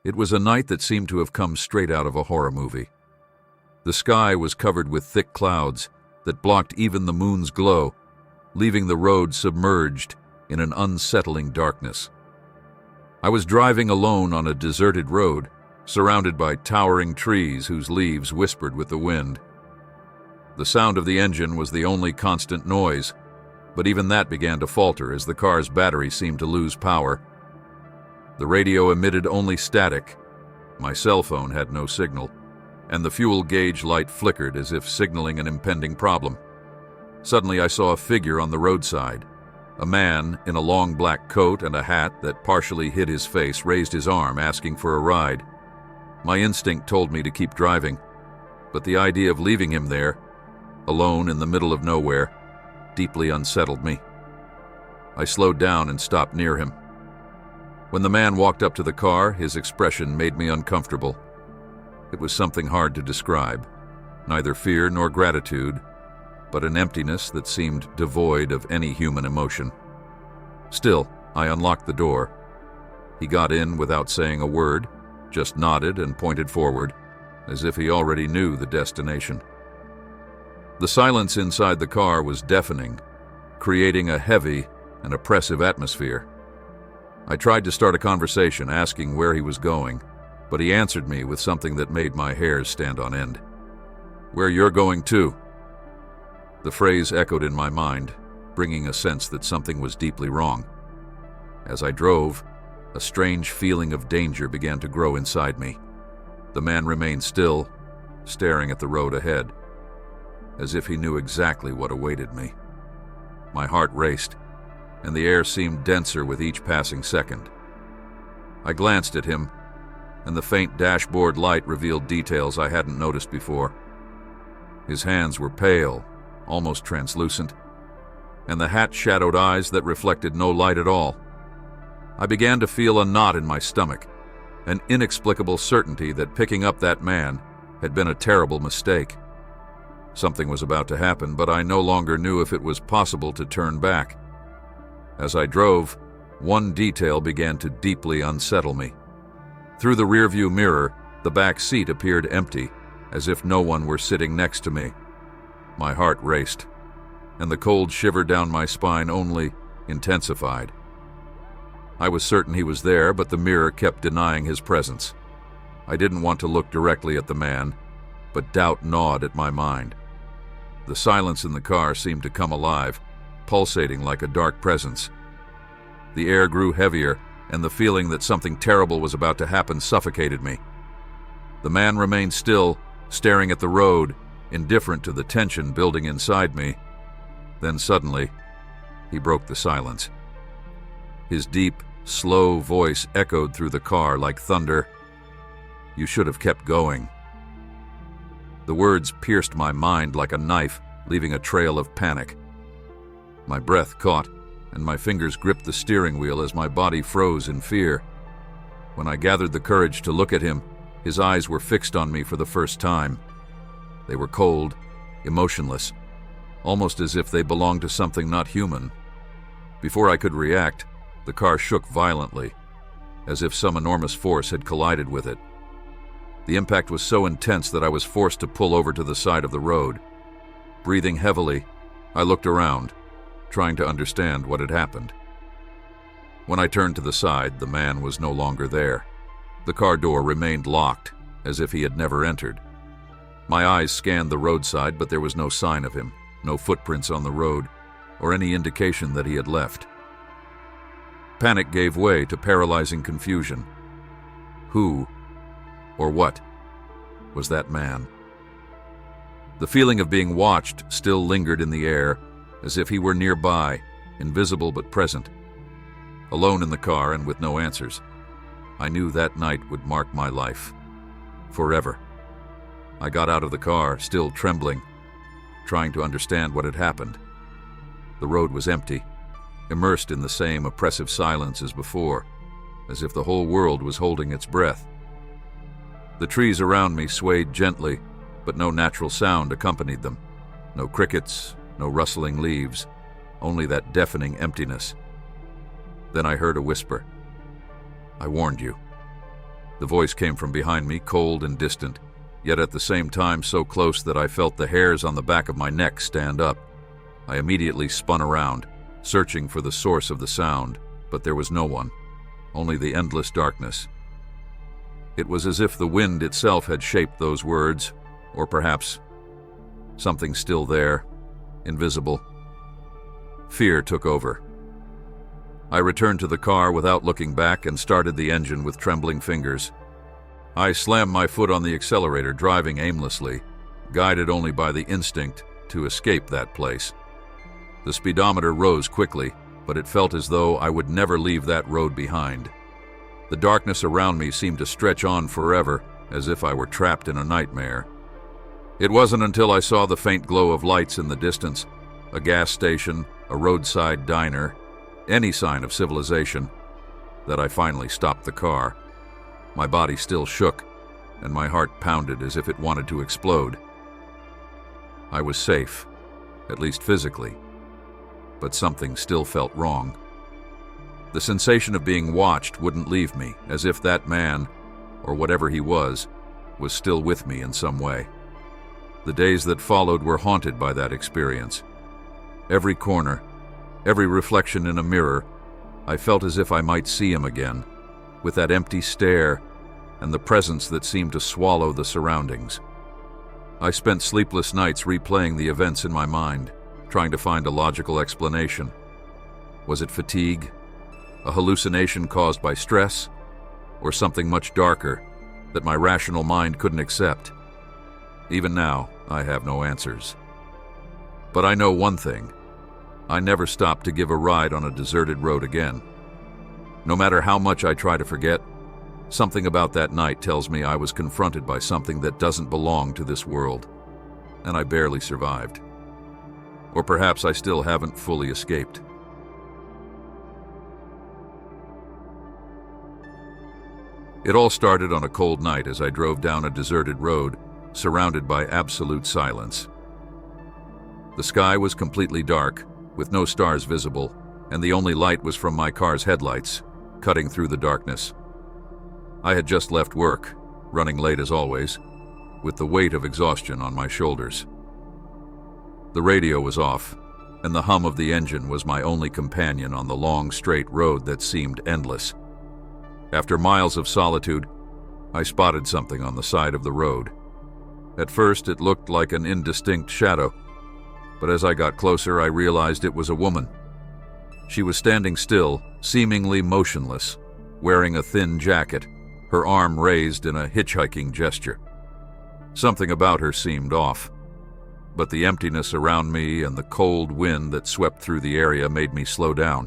It was a night that seemed to have come straight out of a horror movie. The sky was covered with thick clouds that blocked even the moon's glow, leaving the road submerged in an unsettling darkness. I was driving alone on a deserted road, surrounded by towering trees whose leaves whispered with the wind. The sound of the engine was the only constant noise, but even that began to falter as the car's battery seemed to lose power. The radio emitted only static. My cell phone had no signal, and the fuel gauge light flickered as if signaling an impending problem. Suddenly I saw a figure on the roadside. A man in a long black coat and a hat that partially hid his face raised his arm, asking for a ride. My instinct told me to keep driving, but the idea of leaving him there, alone in the middle of nowhere, deeply unsettled me. I slowed down and stopped near him. When the man walked up to the car, his expression made me uncomfortable. It was something hard to describe, neither fear nor gratitude, but an emptiness that seemed devoid of any human emotion. Still, I unlocked the door. He got in without saying a word, just nodded and pointed forward, as if he already knew the destination. The silence inside the car was deafening, creating a heavy and oppressive atmosphere. I tried to start a conversation, asking where he was going, but he answered me with something that made my hairs stand on end. "Where you're going to?" The phrase echoed in my mind, bringing a sense that something was deeply wrong. As I drove, a strange feeling of danger began to grow inside me. The man remained still, staring at the road ahead, as if he knew exactly what awaited me. My heart raced, and the air seemed denser with each passing second. I glanced at him, and the faint dashboard light revealed details I hadn't noticed before. His hands were pale, almost translucent, and the hat-shadowed eyes that reflected no light at all. I began to feel a knot in my stomach, an inexplicable certainty that picking up that man had been a terrible mistake. Something was about to happen, but I no longer knew if it was possible to turn back. As I drove, one detail began to deeply unsettle me. Through the rearview mirror, the back seat appeared empty, as if no one were sitting next to me. My heart raced, and the cold shiver down my spine only intensified. I was certain he was there, but the mirror kept denying his presence. I didn't want to look directly at the man, but doubt gnawed at my mind. The silence in the car seemed to come alive, pulsating like a dark presence. The air grew heavier, and the feeling that something terrible was about to happen suffocated me. The man remained still, staring at the road, indifferent to the tension building inside me. Then suddenly, he broke the silence. His deep, slow voice echoed through the car like thunder. "You should have kept going." The words pierced my mind like a knife, leaving a trail of panic. My breath caught, and my fingers gripped the steering wheel as my body froze in fear. When I gathered the courage to look at him, his eyes were fixed on me for the first time. They were cold, emotionless, almost as if they belonged to something not human. Before I could react, the car shook violently, as if some enormous force had collided with it. The impact was so intense that I was forced to pull over to the side of the road. Breathing heavily, I looked around, trying to understand what had happened. When I turned to the side, the man was no longer there. The car door remained locked, as if he had never entered. My eyes scanned the roadside, but there was no sign of him, no footprints on the road, or any indication that he had left. Panic gave way to paralyzing confusion. Who, or what, was that man? The feeling of being watched still lingered in the air, as if he were nearby, invisible but present. Alone in the car and with no answers, I knew that night would mark my life. Forever. I got out of the car, still trembling, trying to understand what had happened. The road was empty, immersed in the same oppressive silence as before, as if the whole world was holding its breath. The trees around me swayed gently, but no natural sound accompanied them. No crickets, no rustling leaves, only that deafening emptiness. Then I heard a whisper. "I warned you." The voice came from behind me, cold and distant, yet at the same time so close that I felt the hairs on the back of my neck stand up. I immediately spun around, searching for the source of the sound, but there was no one, only the endless darkness. It was as if the wind itself had shaped those words, or perhaps something still there, invisible. Fear took over. I returned to the car without looking back and started the engine with trembling fingers. I slammed my foot on the accelerator, driving aimlessly, guided only by the instinct to escape that place. The speedometer rose quickly, but it felt as though I would never leave that road behind. The darkness around me seemed to stretch on forever, as if I were trapped in a nightmare. It wasn't until I saw the faint glow of lights in the distance, a gas station, a roadside diner, any sign of civilization, that I finally stopped the car. My body still shook, and my heart pounded as if it wanted to explode. I was safe, at least physically, but something still felt wrong. The sensation of being watched wouldn't leave me, as if that man, or whatever he was still with me in some way. The days that followed were haunted by that experience. Every corner, every reflection in a mirror, I felt as if I might see him again, with that empty stare and the presence that seemed to swallow the surroundings. I spent sleepless nights replaying the events in my mind, trying to find a logical explanation. Was it fatigue, a hallucination caused by stress, or something much darker that my rational mind couldn't accept? Even now, I have no answers. But I know one thing. I never stopped to give a ride on a deserted road again. No matter how much I try to forget, something about that night tells me I was confronted by something that doesn't belong to this world, and I barely survived. Or perhaps I still haven't fully escaped. It all started on a cold night as I drove down a deserted road, surrounded by absolute silence. The sky was completely dark, with no stars visible, and the only light was from my car's headlights, cutting through the darkness. I had just left work, running late as always, with the weight of exhaustion on my shoulders. The radio was off, and the hum of the engine was my only companion on the long, straight road that seemed endless. After miles of solitude, I spotted something on the side of the road. At first, it looked like an indistinct shadow, but as I got closer, I realized it was a woman. She was standing still, seemingly motionless, wearing a thin jacket, her arm raised in a hitchhiking gesture. Something about her seemed off, but the emptiness around me and the cold wind that swept through the area made me slow down.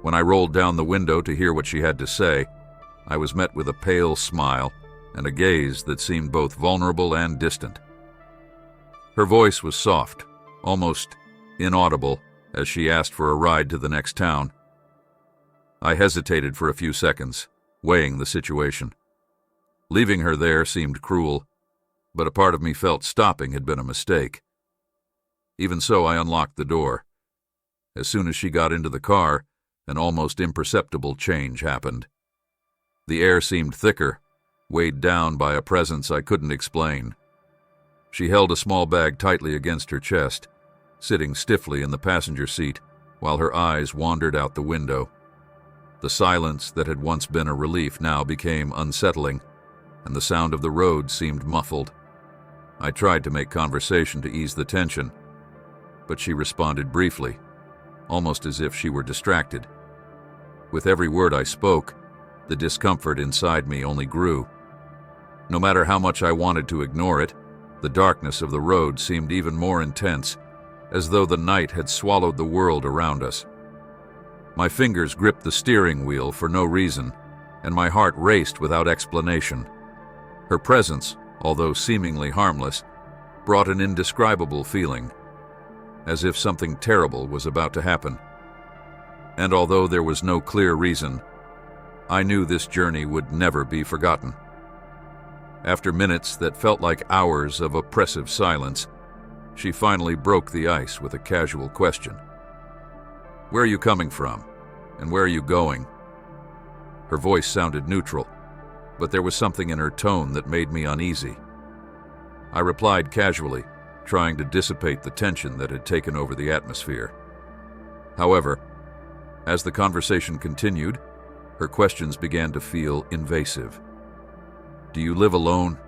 When I rolled down the window to hear what she had to say, I was met with a pale smile and a gaze that seemed both vulnerable and distant. Her voice was soft, almost inaudible, as she asked for a ride to the next town. I hesitated for a few seconds, weighing the situation. Leaving her there seemed cruel, but a part of me felt stopping had been a mistake. Even so, I unlocked the door. As soon as she got into the car, an almost imperceptible change happened. The air seemed thicker, weighed down by a presence I couldn't explain. She held a small bag tightly against her chest, sitting stiffly in the passenger seat, while her eyes wandered out the window. The silence that had once been a relief now became unsettling, and the sound of the road seemed muffled. I tried to make conversation to ease the tension, but she responded briefly, almost as if she were distracted. With every word I spoke, the discomfort inside me only grew. No matter how much I wanted to ignore it, the darkness of the road seemed even more intense, as though the night had swallowed the world around us. My fingers gripped the steering wheel for no reason, and my heart raced without explanation. Her presence, although seemingly harmless, brought an indescribable feeling, as if something terrible was about to happen. And although there was no clear reason, I knew this journey would never be forgotten. After minutes that felt like hours of oppressive silence, she finally broke the ice with a casual question. "Where are you coming from? And where are you going?" Her voice sounded neutral, but there was something in her tone that made me uneasy. I replied casually, trying to dissipate the tension that had taken over the atmosphere. However, as the conversation continued, her questions began to feel invasive. "Do you live alone?"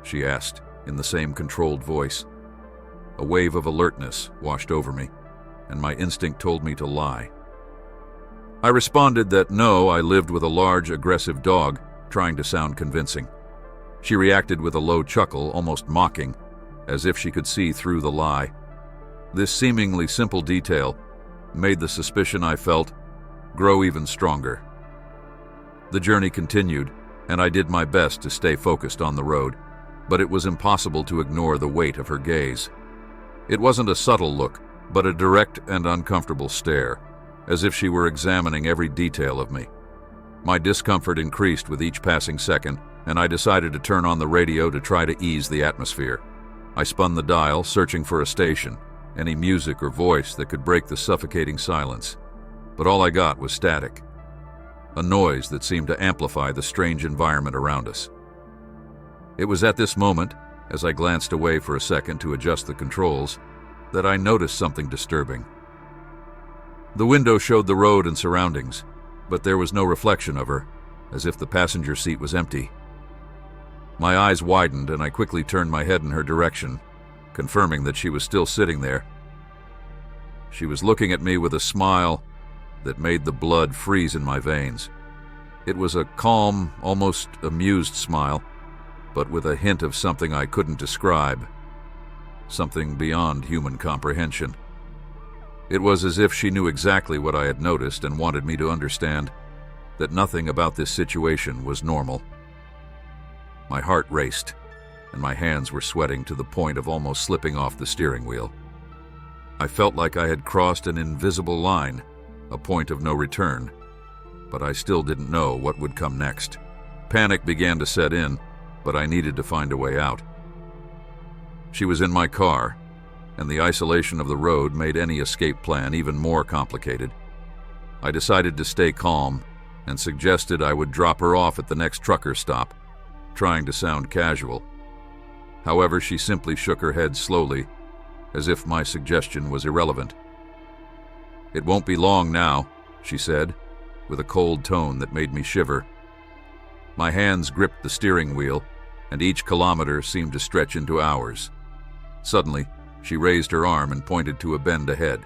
she asked, in the same controlled voice. A wave of alertness washed over me, and my instinct told me to lie. I responded that no, I lived with a large, aggressive dog, trying to sound convincing. She reacted with a low chuckle, almost mocking, as if she could see through the lie. This seemingly simple detail made the suspicion I felt grow even stronger. The journey continued, and I did my best to stay focused on the road, but it was impossible to ignore the weight of her gaze. It wasn't a subtle look, but a direct and uncomfortable stare, as if she were examining every detail of me. My discomfort increased with each passing second, and I decided to turn on the radio to try to ease the atmosphere. I spun the dial, searching for a station, any music or voice that could break the suffocating silence. But all I got was static, a noise that seemed to amplify the strange environment around us. It was at this moment, as I glanced away for a second to adjust the controls, that I noticed something disturbing. The window showed the road and surroundings, but there was no reflection of her, as if the passenger seat was empty. My eyes widened, and I quickly turned my head in her direction, confirming that she was still sitting there. She was looking at me with a smile that made the blood freeze in my veins. It was a calm, almost amused smile, but with a hint of something I couldn't describe, something beyond human comprehension. It was as if she knew exactly what I had noticed and wanted me to understand that nothing about this situation was normal. My heart raced, and my hands were sweating to the point of almost slipping off the steering wheel. I felt like I had crossed an invisible line, a point of no return, but I still didn't know what would come next. Panic began to set in, but I needed to find a way out. She was in my car, and the isolation of the road made any escape plan even more complicated. I decided to stay calm and suggested I would drop her off at the next trucker stop, trying to sound casual. However, she simply shook her head slowly, as if my suggestion was irrelevant. "It won't be long now," she said, with a cold tone that made me shiver. My hands gripped the steering wheel, and each kilometer seemed to stretch into hours. Suddenly, she raised her arm and pointed to a bend ahead.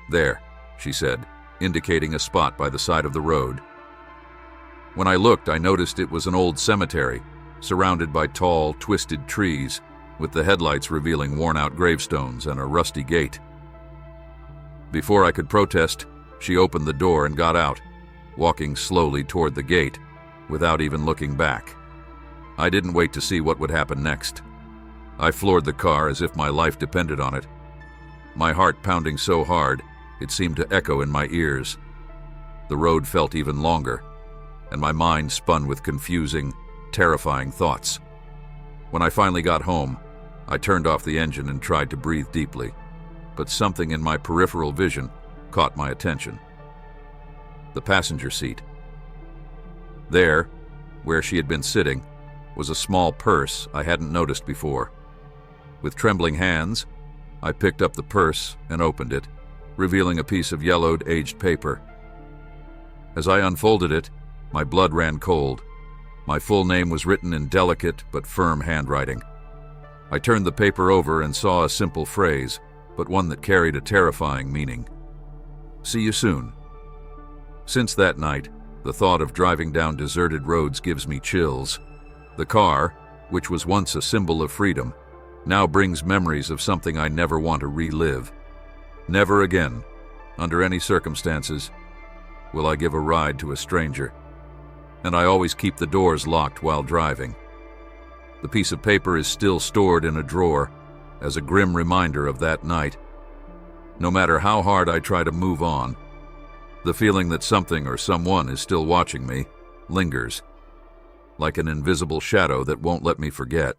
"There," she said, indicating a spot by the side of the road. When I looked, I noticed it was an old cemetery, surrounded by tall, twisted trees, with the headlights revealing worn-out gravestones and a rusty gate. Before I could protest, she opened the door and got out, walking slowly toward the gate, without even looking back. I didn't wait to see what would happen next. I floored the car as if my life depended on it, my heart pounding so hard it seemed to echo in my ears. The road felt even longer, and my mind spun with confusing, terrifying thoughts. When I finally got home, I turned off the engine and tried to breathe deeply, but something in my peripheral vision caught my attention. The passenger seat. There, where she had been sitting, was a small purse I hadn't noticed before. With trembling hands, I picked up the purse and opened it, revealing a piece of yellowed, aged paper. As I unfolded it, my blood ran cold. My full name was written in delicate but firm handwriting. I turned the paper over and saw a simple phrase, but one that carried a terrifying meaning. "See you soon." Since that night, the thought of driving down deserted roads gives me chills. The car, which was once a symbol of freedom, now brings memories of something I never want to relive. Never again, under any circumstances, will I give a ride to a stranger. And I always keep the doors locked while driving. The piece of paper is still stored in a drawer as a grim reminder of that night. No matter how hard I try to move on, the feeling that something or someone is still watching me lingers, like an invisible shadow that won't let me forget.